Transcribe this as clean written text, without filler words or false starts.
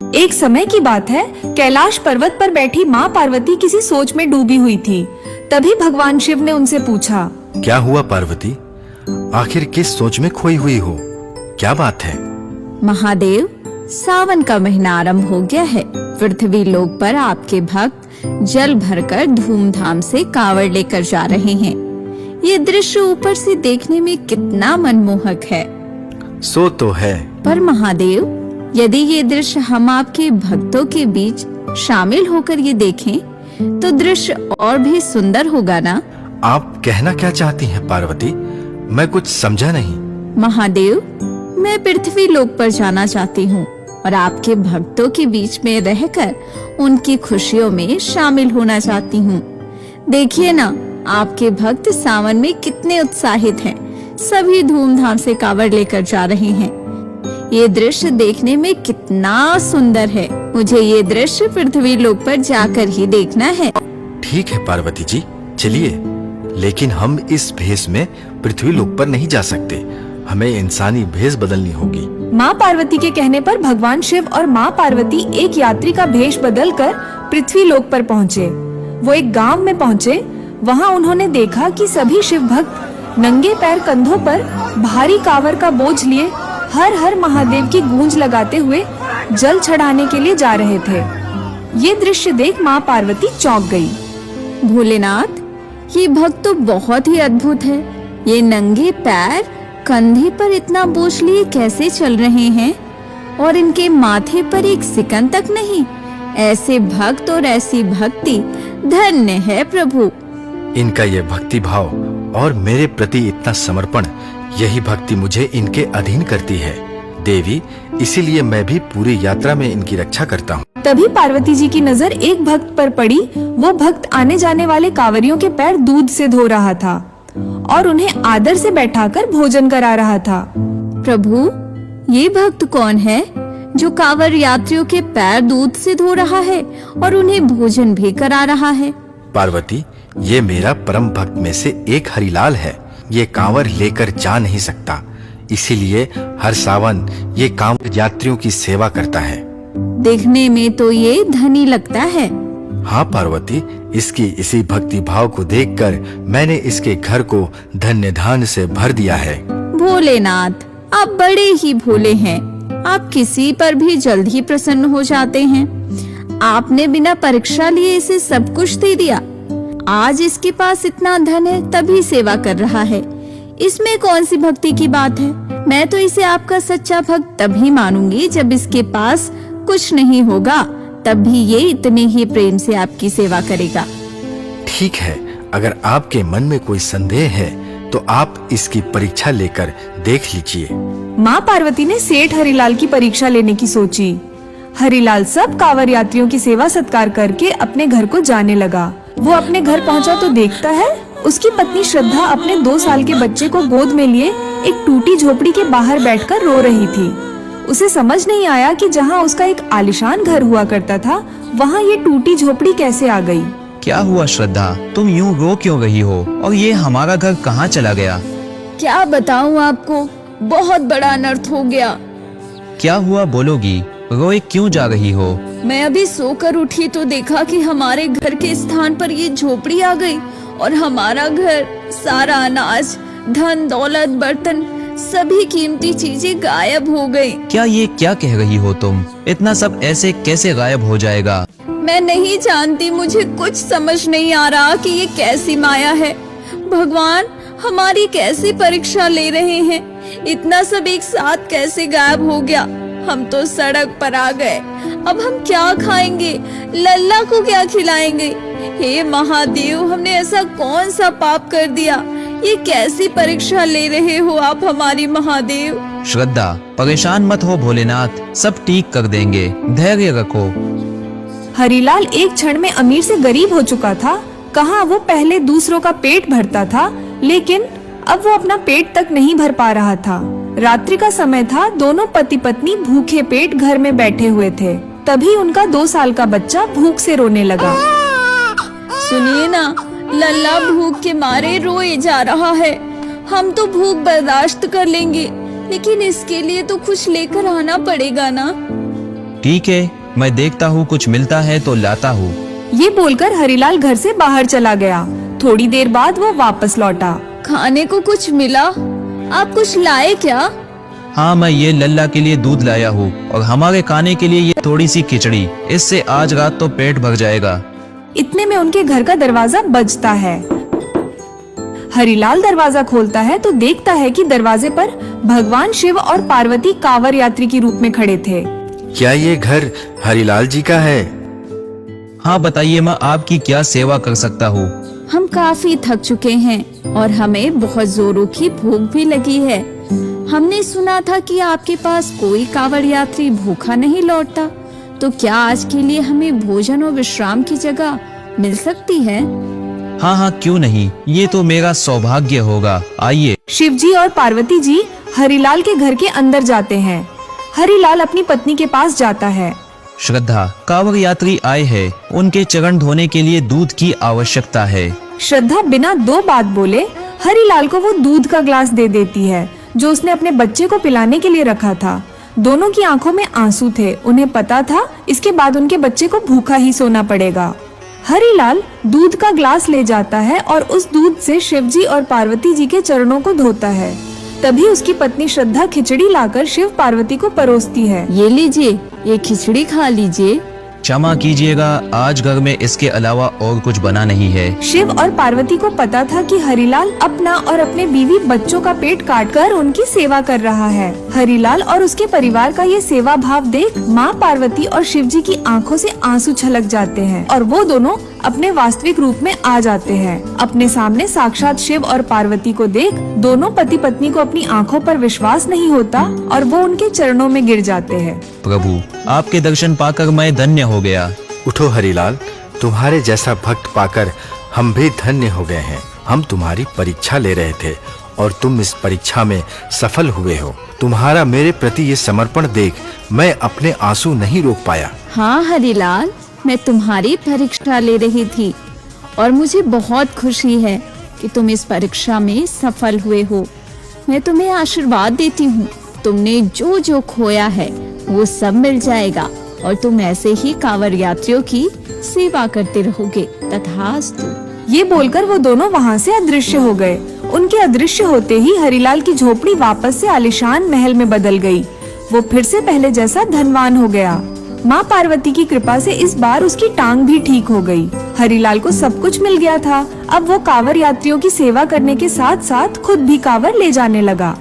एक समय की बात है, कैलाश पर्वत पर बैठी माँ पार्वती किसी सोच में डूबी हुई थी। तभी भगवान शिव ने उनसे पूछा, क्या हुआ पार्वती? आखिर किस सोच में खोई हुई हो? क्या बात है? महादेव, सावन का महीना आरंभ हो गया है। पृथ्वी लोक पर आपके भक्त जल भरकर धूमधाम से कांवड़ लेकर जा रहे हैं। ये दृश्य ऊपर से देखने में कितना मनमोहक है। सो तो है, पर महादेव, यदि ये दृश्य हम आपके भक्तों के बीच शामिल होकर ये देखें, तो दृश्य और भी सुंदर होगा ना? आप कहना क्या चाहती हैं पार्वती? मैं कुछ समझा नहीं। महादेव, मैं पृथ्वी लोक पर जाना चाहती हूँ और आपके भक्तों के बीच में रहकर उनकी खुशियों में शामिल होना चाहती हूँ। देखिए ना, आपके भक्त सावन में कितने उत्साहित हैं। सभी धूमधाम से कांवड़ लेकर जा रहे हैं। ये दृश्य देखने में कितना सुंदर है। मुझे ये दृश्य पृथ्वी लोक पर जाकर ही देखना है। ठीक है पार्वती जी, चलिए, लेकिन हम इस भेष में पृथ्वी लोक पर नहीं जा सकते। हमें इंसानी भेष बदलनी होगी। माँ पार्वती के कहने पर भगवान शिव और माँ पार्वती एक यात्री का भेष बदलकर पृथ्वी लोक पर पहुँचे। वो एक गांव में पहुँचे। वहाँ उन्होंने देखा कि सभी शिव भक्त नंगे पैर कंधों पर भारी कांवर का बोझ लिए हर हर महादेव की गूंज लगाते हुए जल चढ़ाने के लिए जा रहे थे। ये दृश्य देख माँ पार्वती चौंक गई। भोलेनाथ, ये भक्त तो बहुत ही अद्भुत है। ये नंगे पैर कंधे पर इतना बोझ लिए कैसे चल रहे हैं? और इनके माथे पर एक सिकन तक नहीं। ऐसे भक्त और ऐसी भक्ति, धन्य है प्रभु। इनका ये भक्ति भाव और मेरे प्रति इतना समर्पण, यही भक्ति मुझे इनके अधीन करती है देवी। इसीलिए मैं भी पूरी यात्रा में इनकी रक्षा करता हूँ। तभी पार्वती जी की नजर एक भक्त पर पड़ी। वो भक्त आने जाने वाले कांवरियों के पैर दूध से धो रहा था और उन्हें आदर से बैठाकर भोजन करा रहा था। प्रभु, ये भक्त कौन है जो कांवर यात्रियों के पैर दूध से धो रहा है और उन्हें भोजन भी करा रहा है? पार्वती, ये मेरा परम भक्त में से एक हरिलाल है। ये कांवर लेकर जा नहीं सकता, इसीलिए हर सावन ये कांवर यात्रियों की सेवा करता है। देखने में तो ये धनी लगता है। हाँ पार्वती, इसकी इसी भक्ति भाव को देखकर मैंने इसके घर को धन्य धान्य से भर दिया है। भोलेनाथ, आप बड़े ही भोले हैं। आप किसी पर भी जल्द ही प्रसन्न हो जाते हैं। आपने बिना परीक्षा लिए इसे सब कुछ दे दिया। आज इसके पास इतना धन है, तभी सेवा कर रहा है। इसमें कौन सी भक्ति की बात है? मैं तो इसे आपका सच्चा भक्त तभी मानूंगी जब इसके पास कुछ नहीं होगा, तब भी ये इतने ही प्रेम से आपकी सेवा करेगा। ठीक है, अगर आपके मन में कोई संदेह है तो आप इसकी परीक्षा लेकर देख लीजिए। माँ पार्वती ने सेठ हरिलाल की परीक्षा लेने की सोची। हरिलाल सब कांवर यात्रियों की सेवा सत्कार करके अपने घर को जाने लगा। वो अपने घर पहुंचा तो देखता है उसकी पत्नी श्रद्धा अपने 2 साल के बच्चे को गोद में लिए एक टूटी झोपड़ी के बाहर बैठकर रो रही थी। उसे समझ नहीं आया कि जहाँ उसका एक आलीशान घर हुआ करता था, वहाँ ये टूटी झोपड़ी कैसे आ गई। क्या हुआ श्रद्धा, तुम यूं रो क्यों रही हो? और ये हमारा घर कहाँ चला गया? क्या बताऊं आपको, बहुत बड़ा अनर्थ हो गया। क्या हुआ बोलोगी? रोए क्यों जा रही हो? मैं अभी सोकर उठी तो देखा कि हमारे घर के स्थान पर ये झोपड़ी आ गई और हमारा घर, सारा अनाज, धन दौलत, बर्तन, सभी कीमती चीजें गायब हो गई। क्या कह रही हो तुम? इतना सब ऐसे कैसे गायब हो जाएगा? मैं नहीं जानती, मुझे कुछ समझ नहीं आ रहा कि ये कैसी माया है। भगवान हमारी कैसी परीक्षा ले रहे हैं? इतना सब एक साथ कैसे गायब हो गया? हम तो सड़क पर आ गए, अब हम क्या खाएंगे? लल्ला को क्या खिलाएंगे? हे महादेव, हमने ऐसा कौन सा पाप कर दिया? ये कैसी परीक्षा ले रहे हो आप हमारी महादेव? श्रद्धा, परेशान मत हो, भोलेनाथ सब ठीक कर देंगे, धैर्य रखो। हरिलाल एक क्षण में अमीर से गरीब हो चुका था। कहाँ वो पहले दूसरों का पेट भरता था, लेकिन अब वो अपना पेट तक नहीं भर पा रहा था। रात्रि का समय था। दोनों पति पत्नी भूखे पेट घर में बैठे हुए थे। तभी उनका 2 साल का बच्चा भूख से रोने लगा। सुनिए ना, लल्ला भूख के मारे रोए जा रहा है। हम तो भूख बर्दाश्त कर लेंगे, लेकिन इसके लिए तो कुछ लेकर आना पड़ेगा ना। ठीक है, मैं देखता हूँ कुछ मिलता है तो लाता हूँ। ये बोलकर हरिलाल घर से बाहर चला गया। थोड़ी देर बाद वो वापस लौटा। खाने को कुछ मिला? आप कुछ लाए क्या? हाँ, मैं ये लल्ला के लिए दूध लाया हूँ और हमारे खाने के लिए ये थोड़ी सी खिचड़ी। इससे आज रात तो पेट भर जाएगा। इतने में उनके घर का दरवाजा बजता है। हरिलाल दरवाजा खोलता है तो देखता है कि दरवाजे पर भगवान शिव और पार्वती कांवर यात्री के रूप में खड़े थे। क्या ये घर हरिलाल जी का है? हाँ बताइए, मैं आपकी क्या सेवा कर सकता हूँ? हम काफी थक चुके हैं और हमें बहुत जोरों की भूख भी लगी है। हमने सुना था कि आपके पास कोई कांवड़ यात्री भूखा नहीं लौटता, तो क्या आज के लिए हमें भोजन और विश्राम की जगह मिल सकती है? हाँ हाँ, क्यों नहीं, ये तो मेरा सौभाग्य होगा। आइए। शिवजी और पार्वती जी हरिलाल के घर के अंदर जाते हैं। हरिलाल अपनी पत्नी के पास जाता है। श्रद्धा, कांवड़ यात्री आए हैं, उनके चरण धोने के लिए दूध की आवश्यकता है। श्रद्धा बिना दो बात बोले हरिलाल को वो दूध का ग्लास दे देती है जो उसने अपने बच्चे को पिलाने के लिए रखा था। दोनों की आंखों में आंसू थे। उन्हें पता था इसके बाद उनके बच्चे को भूखा ही सोना पड़ेगा। हरिलाल दूध का ग्लास ले जाता है और उस दूध से शिवजी और पार्वती जी के चरणों को धोता है। तभी उसकी पत्नी श्रद्धा खिचड़ी लाकर शिव पार्वती को परोसती है। ये लीजिए, ये खिचड़ी खा लीजिए। क्षमा कीजिएगा, आज घर में इसके अलावा और कुछ बना नहीं है। शिव और पार्वती को पता था कि हरिलाल अपना और अपने बीवी बच्चों का पेट काटकर उनकी सेवा कर रहा है। हरिलाल और उसके परिवार का ये सेवा भाव देख माँ पार्वती और शिवजी की आंखों से आंसू छलक जाते हैं और वो दोनों अपने वास्तविक रूप में आ जाते हैं। अपने सामने साक्षात शिव और पार्वती को देख दोनों पति पत्नी को अपनी आंखों पर विश्वास नहीं होता और वो उनके चरणों में गिर जाते हैं। प्रभु, आपके दर्शन पाकर मैं धन्य हो गया। उठो हरिलाल, तुम्हारे जैसा भक्त पाकर हम भी धन्य हो गए हैं। हम तुम्हारी परीक्षा ले रहे थे और तुम इस परीक्षा में सफल हुए हो। तुम्हारा मेरे प्रति ये समर्पण देख मैं अपने आंसू नहीं रोक पाया। हाँ हरिलाल, मैं तुम्हारी परीक्षा ले रही थी और मुझे बहुत खुशी है कि तुम इस परीक्षा में सफल हुए हो। मैं तुम्हें आशीर्वाद देती हूँ, तुमने जो जो खोया है वो सब मिल जाएगा और तुम ऐसे ही कांवड़ यात्रियों की सेवा करते रहोगे। तथास्तु। ये बोलकर वो दोनों वहाँ से अदृश्य हो गए। उनके अदृश्य होते ही हरिलाल की झोपड़ी वापस से आलीशान महल में बदल गई। वो फिर से पहले जैसा धनवान हो गया। माँ पार्वती की कृपा से इस बार उसकी टांग भी ठीक हो गई। हरिलाल को सब कुछ मिल गया था। अब वो कांवड़ यात्रियों की सेवा करने के साथ साथ खुद भी कांवड़ ले जाने लगा।